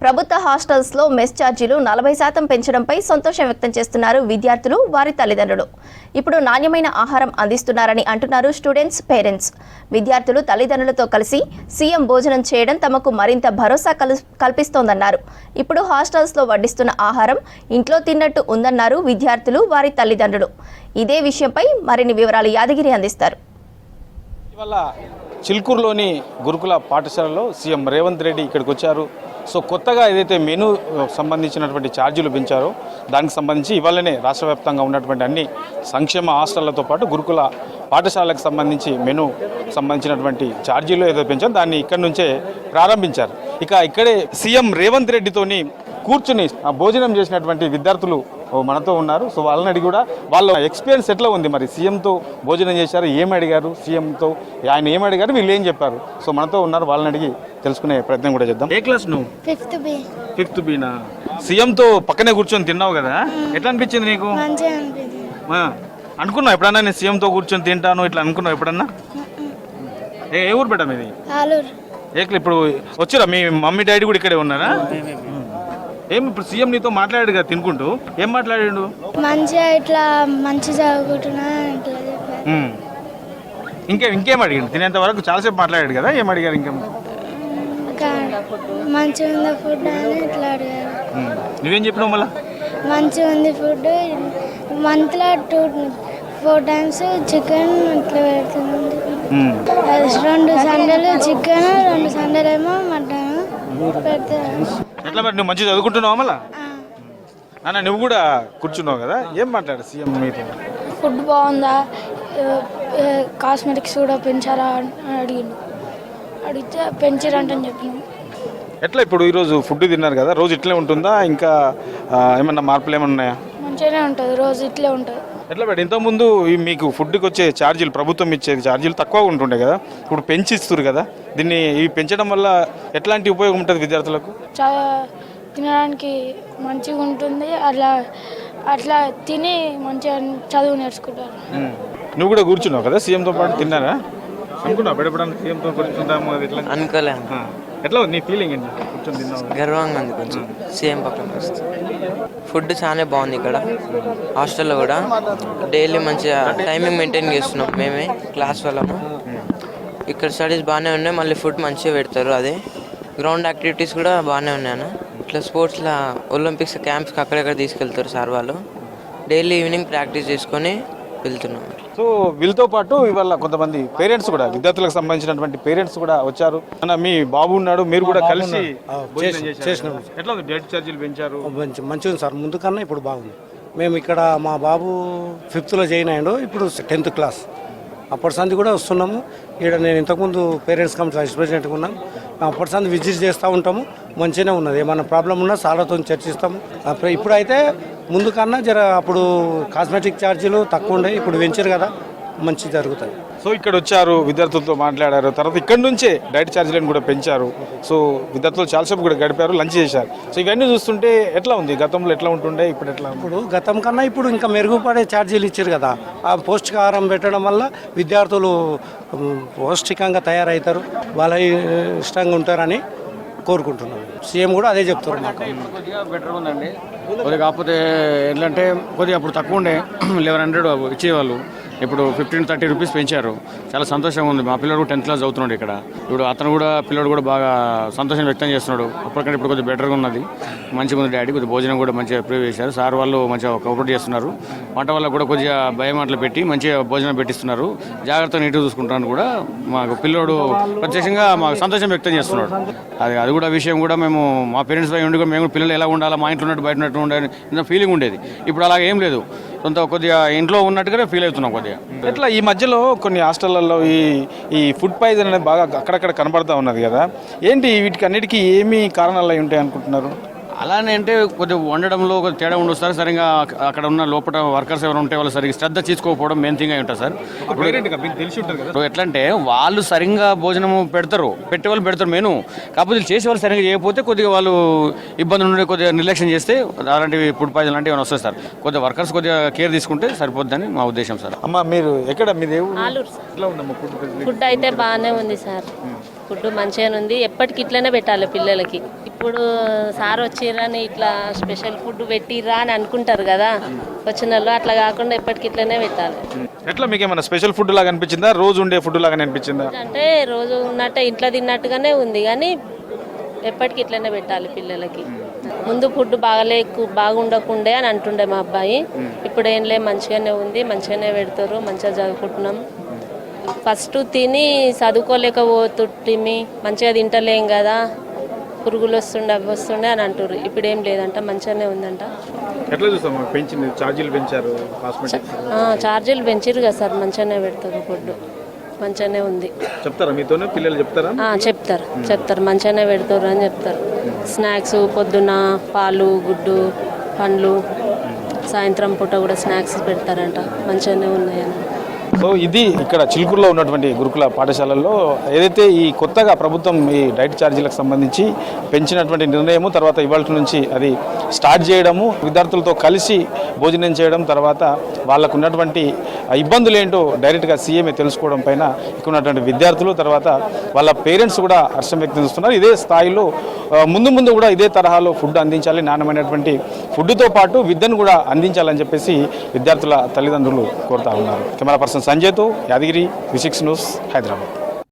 ప్రభుత్వ హాస్టల్స్లో మెస్ ఛార్జీలు 40% పెంచడంపై సంతోషం వ్యక్తం చేస్తున్నారు విద్యార్థులు, వారి తల్లిదండ్రులు. ఇప్పుడు నాణ్యమైన ఆహారం అందిస్తున్నారని అంటున్నారు స్టూడెంట్స్, పేరెంట్స్. విద్యార్థులు తల్లిదండ్రులతో కలిసి సీఎం భోజనం చేయడం తమకు మరింత భరోసా కల్పిస్తోందన్నారు. ఇప్పుడు హాస్టల్స్లో వడ్డిస్తున్న ఆహారం ఇంట్లో తిన్నట్టు ఉందన్నారు విద్యార్థులు, వారి తల్లిదండ్రులు. ఇదే విషయంపై మరిన్ని వివరాలు యాదగిరి అందిస్తారు. చిల్కూరులోని గురుకుల పాఠశాలలో సీఎం రేవంత్ రెడ్డి ఇక్కడికి వచ్చారు. సో కొత్తగా ఏదైతే మెనూ సంబంధించినటువంటి ఛార్జీలు పెంచారో దానికి సంబంధించి ఇవాళనే రాష్ట్ర వ్యాప్తంగా ఉన్నటువంటి అన్ని సంక్షేమ హాస్టళ్లతో పాటు గురుకుల పాఠశాలకు సంబంధించి మెనూ సంబంధించినటువంటి ఛార్జీలు ఏదైతే పెంచారో దాన్ని ఇక్కడి నుంచే ప్రారంభించారు. ఇక్కడే సీఎం రేవంత్ రెడ్డితోని కూర్చుని భోజనం చేసినటువంటి విద్యార్థులు మనతో ఉన్నారు. సో వాళ్ళని అడిగి కూడా వాళ్ళ ఎక్స్పీరియన్స్ ఎట్లా ఉంది, మరి సీఎంతో భోజనం చేశారు, ఏమి అడిగారు, సీఎంతో ఆయన ఏమి అడిగారు, వీళ్ళు ఏం చెప్పారు. సో మనతో ఉన్నారు, వాళ్ళని అడిగి తెలుసుకునే ప్రయత్నం కూడా చేద్దాం. ఏ క్లాస్ నువ్వు? ఫిఫ్త్ బీనా. సీఎంతో పక్కనే కూర్చొని తిన్నావు కదా, ఎట్లా అనిపించింది నీకు? అనుకున్నావు ఎప్పుడన్నా నేను సీఎంతో కూర్చొని తింటాను ఇట్లా అనుకున్నావు ఎప్పుడన్నా? ఏ ఊరు పెట్టా మీది? ఇప్పుడు వచ్చారా మీ మమ్మీ డాడీ కూడా ఇక్కడే ఉన్నారా? ఏం ఇప్పుడు సీఎం నీతో మాట్లాడాడు కదా తినుకుంటూ, ఏం మాట్లాడాడు? మంచిగా ఇట్లా మంచి చదువుకుంటున్నా ఇంకేం అడిగాడు? తినేంత వరకు చాలాసేపు మాట్లాడాడు కదా, ఏం అడిగారు? ఇంకేం మంచిగా ఉంది ఫుడ్ అని ఇట్లా అడిగారు. నువ్వేం చెప్పినావు మళ్ళా? మంచిగా ఉంది ఫుడ్, మంత్లో 4 times చికెన్ ఇట్లా పెడుతుంది. 2 సండేలు చికెన్, 2 సండేలు ఏమో మటన్ పెడతారు. ఎట్లా మరి నువ్వు మంచిగా చదువుకుంటున్నావా మళ్ళా? అన్న నువ్వు కూడా కూర్చున్నావు కదా, ఏం మాట్లాడు సీఎం మీతో? ఫుడ్ బాగుందా, కాస్మెటిక్స్ కూడా పెంచారా అని అడిగితే పెంచారంటని చెప్పినాం. ఎట్లా ఇప్పుడు ఈరోజు ఫుడ్ తిన్నారు కదా, రోజు ఇట్లే ఉంటుందా, ఇంకా ఏమన్నా మార్పులు ఏమన్నా ఉన్నాయా? మంచిగానే ఉంటుంది, రోజు ఇట్లే ఉంటుంది. ఎట్లా బట్ ఇంతకుముందు మీకు ఫుడ్కి వచ్చే ఛార్జీలు, ప్రభుత్వం ఇచ్చే ఛార్జీలు తక్కువగా ఉంటుండే కదా, ఇప్పుడు పెంచిస్తారు కదా, దీన్ని ఇవి పెంచడం వల్ల ఎట్లాంటి ఉపయోగం ఉంటుంది విద్యార్థులకు? చాలా తినడానికి మంచిగా ఉంటుంది, అట్లా తిని మంచిగా చదువు నేర్చుకుంటారు. నువ్వు కూడా కూర్చున్నావు కదా సీఎంతో పాటు, తిన్నారా? అనుకున్నావు బయటపడానికి సీఎంతో కూర్చుంటాము అది ఎట్లా? అనుకోలే. ఎట్లా నీ ఫీలింగ్ ఏంటి కూర్చొని తిన్నావు? గర్వంగా ఉంది కొంచెం సీఎం పక్కన వస్తే. ఫుడ్ చాలా బాగుంది ఇక్కడ హాస్టల్లో కూడా, డైలీ మంచిగా టైమింగ్ మెయింటైన్ చేస్తున్నాం మేమే క్లాస్ వాళ్ళము. ఇక్కడ స్టడీస్ బాగానే ఉన్నాయి, మళ్ళీ ఫుడ్ మంచిగా పెడతారు. అదే గ్రౌండ్ యాక్టివిటీస్ కూడా బాగానే ఉన్నాయన్న. ఇట్లా స్పోర్ట్స్లో ఒలింపిక్స్ క్యాంప్స్కి అక్కడెక్కడ తీసుకెళ్తారు సార్ వాళ్ళు. డైలీ ఈవినింగ్ ప్రాక్టీస్ చేసుకొని వెళ్తున్నాం. సో వీళ్ళతో పాటు ఇవాళ కొంతమంది పేరెంట్స్ కూడా, విద్యార్థులకు సంబంధించినటువంటి పేరెంట్స్ కూడా వచ్చారు. అన్న మీ బాబు ఉన్నాడు, మీరు కూడా కలిసి చేసినాం. ఎట్లా ఉంది డేట్ ఛార్జీలు పెంచారు? మంచిగా ఉంది సార్, ముందు కన్నా ఇప్పుడు బాగుంది. మేము ఇక్కడ మా బాబు 5th జాయిన్ అయ్యాడు, ఇప్పుడు 10th క్లాస్. అప్పటి సంది కూడా వస్తున్నాము. ఇక్కడ నేను ఇంతకుముందు పేరెంట్స్ కమిటీ వైస్ ప్రెసిడెంట్గా ఉన్నాం. అప్పటి సంది విజిట్ చేస్తూ ఉంటాము. మంచిగానే ఉన్నది, ఏమైనా ప్రాబ్లం ఉన్నా సార్లతో చర్చిస్తాము. ఇప్పుడైతే ముందు కన్నా అప్పుడు కాస్మెటిక్ ఛార్జీలు తక్కువ ఉండే, ఇప్పుడు పెంచారు కదా, మంచి జరుగుతుంది. సో ఇక్కడ వచ్చారు, విద్యార్థులతో మాట్లాడారు, తర్వాత ఇక్కడ నుంచే డైట్ ఛార్జీలను కూడా పెంచారు. సో విద్యార్థులు చాలాసేపు కూడా గడిపారు, లంచ్ చేశారు. సో ఇవన్నీ చూస్తుంటే ఎట్లా ఉంది, గతంలో ఎట్లా ఉంటుండే ఇప్పుడు ఎట్లా? ఇప్పుడు గతం కన్నా ఇప్పుడు ఇంకా మెరుగుపడే ఛార్జీలు ఇచ్చారు కదా. ఆ పౌష్టికాహారం పెట్టడం వల్ల విద్యార్థులు పౌష్టికంగా తయారవుతారు, వాళ్ళ ఇష్టంగా ఉంటారని కోరుకుంటున్నాం. సీఎం కూడా అదే చెప్తారు మాకు. కొద్దిగా బెటర్ ఉందండి, కొద్దిగా కాకపోతే ఏంటంటే కొద్దిగా అప్పుడు తక్కువ ఉండే 1100 ఇచ్చేవాళ్ళు, ఇప్పుడు 15-30 రూపీస్ పెంచారు. చాలా సంతోషంగా ఉంది. మా పిల్లడు 10th క్లాస్ చదువుతున్నాడు ఇక్కడ. ఇప్పుడు అతను కూడా పిల్లడు కూడా బాగా సంతోషం వ్యక్తం చేస్తున్నాడు. అప్పటికంటే ఇప్పుడు కొద్దిగా బెటర్గా ఉన్నది, మంచిగా ఉంది. డాడీ కొద్దిగా భోజనం కూడా మంచిగా ప్రిపేర్ చేశారు. సార్ వాళ్ళు మంచిగా కోఆపరేట్ చేస్తున్నారు. వంట వల్ల కూడా కొద్దిగా భయం అట్లా పెట్టి మంచిగా భోజనం పెట్టిస్తున్నారు. జాగ్రత్తగా నీట్గా చూసుకుంటాను కూడా. మాకు పిల్లోడు ప్రత్యేకంగా మాకు సంతోషం వ్యక్తం చేస్తున్నాడు. అది కూడా విషయం కూడా మేము మా పేరెంట్స్ పై ఉండి కూడా మేము పిల్లలు ఎలా ఉండాలా, మా ఇంట్లో ఉన్నట్టు బయట ఉన్నట్టు ఉండాలి ఇంత ఫీలింగ్ ఉండేది. ఇప్పుడు అలాగ ఏం లేదు, కొంత కొద్దిగా ఇంట్లో ఉన్నట్టుగానే ఫీల్ అవుతున్నాం కొద్దిగా. ఎట్లా ఈ మధ్యలో కొన్ని హాస్టళ్లలో ఈ ఫుడ్ పాయిజన్ అనేది బాగా అక్కడక్కడ కనబడతా ఉన్నది కదా, ఏంటి వీటికి అన్నిటికీ ఏమి కారణాలు అయి ఉంటాయి అనుకుంటున్నారు? అలానే అంటే కొద్దిగా వండడంలో కొద్దిగా తేడా ఉండదు సార్. సరిగ్గా అక్కడ ఉన్న లోపల వర్కర్స్ ఎవరు ఉంటే వాళ్ళు సరిగ్గా శ్రద్ధ తీసుకోకపోవడం మెయిన్ థింగ్ అయి ఉంటుంది సార్. ఇప్పుడు ఎట్లా అంటే వాళ్ళు సరిగ్గా భోజనం పెడతారు, పెట్టే వాళ్ళు పెడతారు మెను, కాకపోతే చేసే వాళ్ళు సరిగ్గా చేయకపోతే కొద్దిగా వాళ్ళు ఇబ్బందులు ఉండే, కొద్దిగా నిర్లక్ష్యం చేస్తే అలాంటివి ఫుడ్ పాయిజన్ లాంటివి ఏమైనా వస్తాయి సార్. కొద్దిగా వర్కర్స్ కొద్దిగా కేర్ తీసుకుంటే సరిపోద్దని మా ఉద్దేశం సార్. అమ్మ మీరు ఎక్కడ, మీది ఆలూరు. ఎట్లా ఉందమ్మా ఫుడ్? ఫుడ్ అయితే బాగానే ఉంది సార్. ఫుడ్ మంచిగానే ఉంది. ఎప్పటికి ఇట్లనే పెట్టాలి పిల్లలకి. ఇప్పుడు సార్ వచ్చిర్రని ఇట్లా స్పెషల్ ఫుడ్ పెట్టిర్రా అని అనుకుంటారు కదా వచ్చిన వాళ్ళు, అట్లా కాకుండా ఎప్పటికి ఇట్లనే పెట్టాలి. ఎట్లా మీకు ఏమైనా స్పెషల్ ఫుడ్ లాగా అనిపించిందా, రోజు ఉండే ఫుడ్ లాగా అనిపించిందా? అంటే రోజు ఉన్నట్టే ఇంట్లో తిన్నట్టుగానే ఉంది, కానీ ఎప్పటికి ఇట్లనే పెట్టాలి పిల్లలకి. ముందు ఫుడ్ బాగుండకుండే అని అంటుండే మా అబ్బాయి. ఇప్పుడు ఏం లే, మంచిగానే ఉంది, మంచిగానే పెడతారు, మంచిగా చదువుకుంటున్నాం. ఫస్ట్ తిని చదువుకోలేకపోతుంటిమి, మంచిగా తింటలేం కదా, పురుగులు వస్తుండే అని అంటారు. ఇప్పుడు ఏం లేదంట, మంచిగానే ఉందంట. ఎట్లా చూస్తాం పెంచింది, ఛార్జీలు పెంచారు, కాస్మెటిక్స్ ఛార్జీలు పెంచారు కదా సార్, మంచిగానే పెడతారు ఫుడ్, మంచిగానే ఉంది. చెప్తారా మీతోనే పిల్లలు చెప్తారా? చెప్తారు మంచిగానే పెడతారు అని చెప్తారు. స్నాక్స్ పొద్దున పాలు, గుడ్డు, పండ్లు, సాయంత్రం పూట కూడా స్నాక్స్ పెడతారంట, మంచిగానే ఉన్నాయని. సో ఇది ఇక్కడ చిలుకూరులో ఉన్నటువంటి గురుకుల పాఠశాలల్లో ఏదైతే ఈ కొత్తగా ప్రభుత్వం ఈ డైట్ ఛార్జీలకు సంబంధించి పెంచినటువంటి నిర్ణయము, తర్వాత ఇవాళ నుంచి అది స్టార్ట్ చేయడము, విద్యార్థులతో కలిసి భోజనం చేయడం, తర్వాత వాళ్ళకు ఉన్నటువంటి ఇబ్బందులు ఏంటో డైరెక్ట్గా సీఎంఏ తెలుసుకోవడం పైన ఇక్కడ ఉన్నటువంటి విద్యార్థులు, తర్వాత వాళ్ళ పేరెంట్స్ కూడా హర్షం వ్యక్తం చేస్తున్నారు. ఇదే స్థాయిలో ముందు కూడా ఇదే తరహాలో ఫుడ్ అందించాలి, నాణ్యమైనటువంటి ఫుడ్తో పాటు విద్యను కూడా అందించాలని చెప్పేసి విద్యార్థుల తల్లిదండ్రులు కోరుతా ఉన్నారు. కెమెరా పర్సన్ సంజయ్తో యాదగిరి, V6 న్యూస్, హైదరాబాద్.